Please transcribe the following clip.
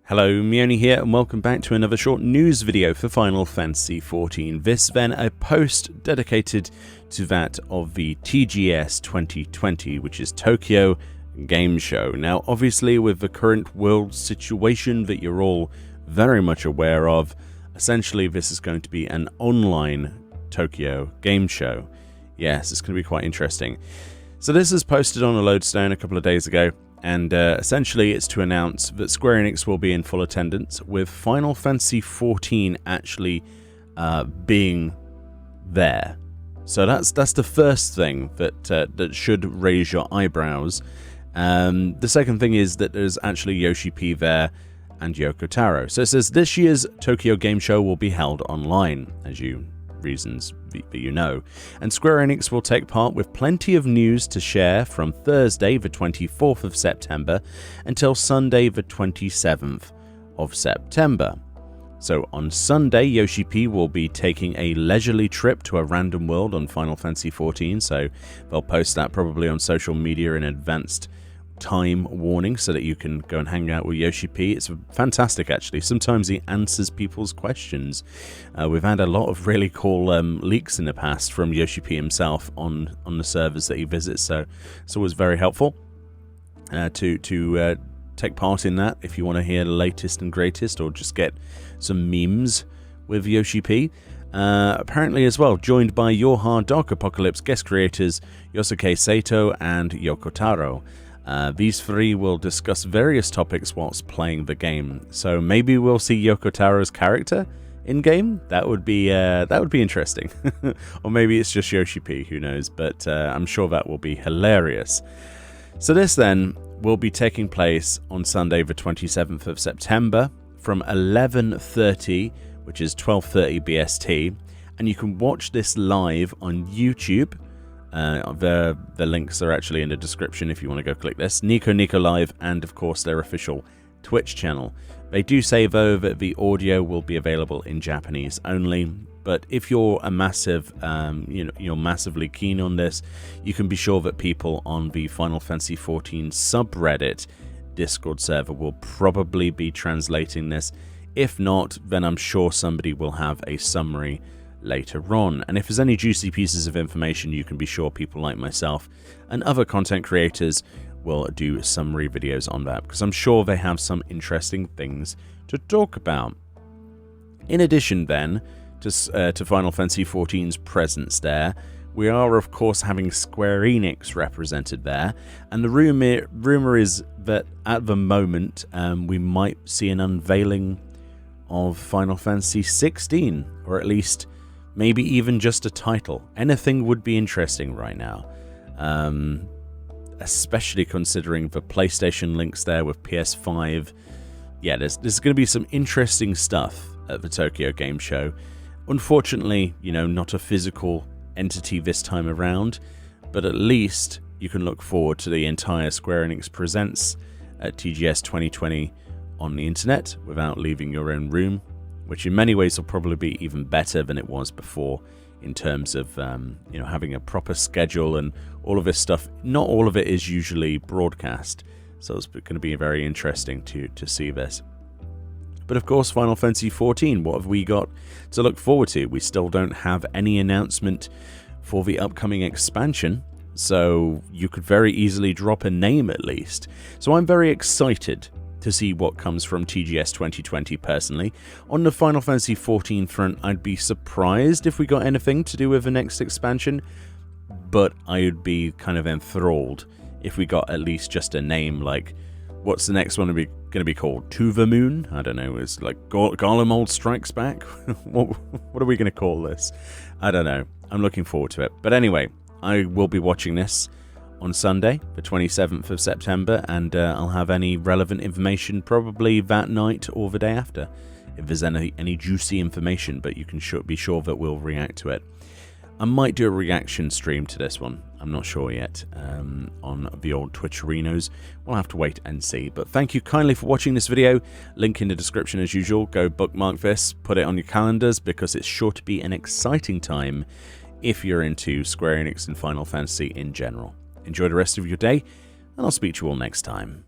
Hello, Meoni here, and welcome back to another short news video for Final Fantasy XIV. This then a post dedicated to that of the TGS 2020, which is Tokyo Game Show. Now, obviously, with the current world situation that you're all very much aware of, essentially this is going to be an online Tokyo Game Show. Yes, it's going to be quite interesting. So this is posted on a lodestone a couple of days ago. And essentially it's to announce that Square Enix will be in full attendance, with Final Fantasy XIV actually being there. So that's the first thing that should raise your eyebrows. The second thing is that there's actually Yoshi P there and Yoko Taro. So it says this year's Tokyo Game Show will be held online, as reasons that you know, and Square Enix will take part with plenty of news to share from Thursday the 24th of September until Sunday the 27th of September. So on Sunday, Yoshi P will be taking a leisurely trip to a random world on Final Fantasy XIV, so they'll post that probably on social media in advanced time warning so that you can go and hang out with Yoshi P. It's fantastic, actually. Sometimes he answers people's questions. We've had a lot of really cool leaks in the past from Yoshi P himself on the servers that he visits, so it's always very helpful to take part in that if you want to hear the latest and greatest, or just get some memes with Yoshi P. Apparently as well, joined by Your Hard Dark Apocalypse guest creators Yosuke Sato and Yoko Taro. These three will discuss various topics whilst playing the game. So maybe we'll see Yoko Taro's character in game. That would be interesting. Or maybe it's just Yoshi P. Who knows? But I'm sure that will be hilarious. So this then will be taking place on Sunday, the 27th of September, from 11:30, which is 12:30 BST, and you can watch this live on YouTube. The links are actually in the description if you want to go click this. Nico Live, and of course their official Twitch channel. They do say though that the audio will be available in Japanese only, but if you're a massive, you're massively keen on this, you can be sure that people on the Final Fantasy XIV subreddit Discord server will probably be translating this. If not, then I'm sure somebody will have a summary later on, and if there's any juicy pieces of information, you can be sure people like myself and other content creators will do summary videos on that, because I'm sure they have some interesting things to talk about. In addition then to Final Fantasy XIV's presence there, we are of course having Square Enix represented there, and the rumor is that at the moment we might see an unveiling of Final Fantasy XVI, or at least maybe even just a title. Anything would be interesting right now, especially considering the PlayStation links there with PS5. Yeah, there's going to be some interesting stuff at the Tokyo Game Show. Unfortunately, not a physical entity this time around, but at least you can look forward to the entire Square Enix Presents at TGS 2020 on the internet without leaving your own room, which in many ways will probably be even better than it was before in terms of having a proper schedule and all of this stuff. Not all of it is usually broadcast, so it's going to be very interesting to see this. But of course, Final Fantasy XIV, what have we got to look forward to? We still don't have any announcement for the upcoming expansion, so you could very easily drop a name at least. So I'm very excited to see what comes from TGS 2020 personally. On the Final Fantasy XIV front, I'd be surprised if we got anything to do with the next expansion, but I would be kind of enthralled if we got at least just a name. Like, what's the next one going to be called? To the Moon? I don't know. It's like Garlemald Strikes Back? What are we going to call this? I don't know. I'm looking forward to it. But anyway, I will be watching this on Sunday, the 27th of September, and I'll have any relevant information probably that night or the day after, if there's any juicy information, but you can be sure that we'll react to it. I might do a reaction stream to this one, I'm not sure yet, on the old Twitcherinos. We'll have to wait and see, but thank you kindly for watching this video. Link in the description as usual. Go bookmark this, put it on your calendars, because it's sure to be an exciting time if you're into Square Enix and Final Fantasy in general. Enjoy the rest of your day, and I'll speak to you all next time.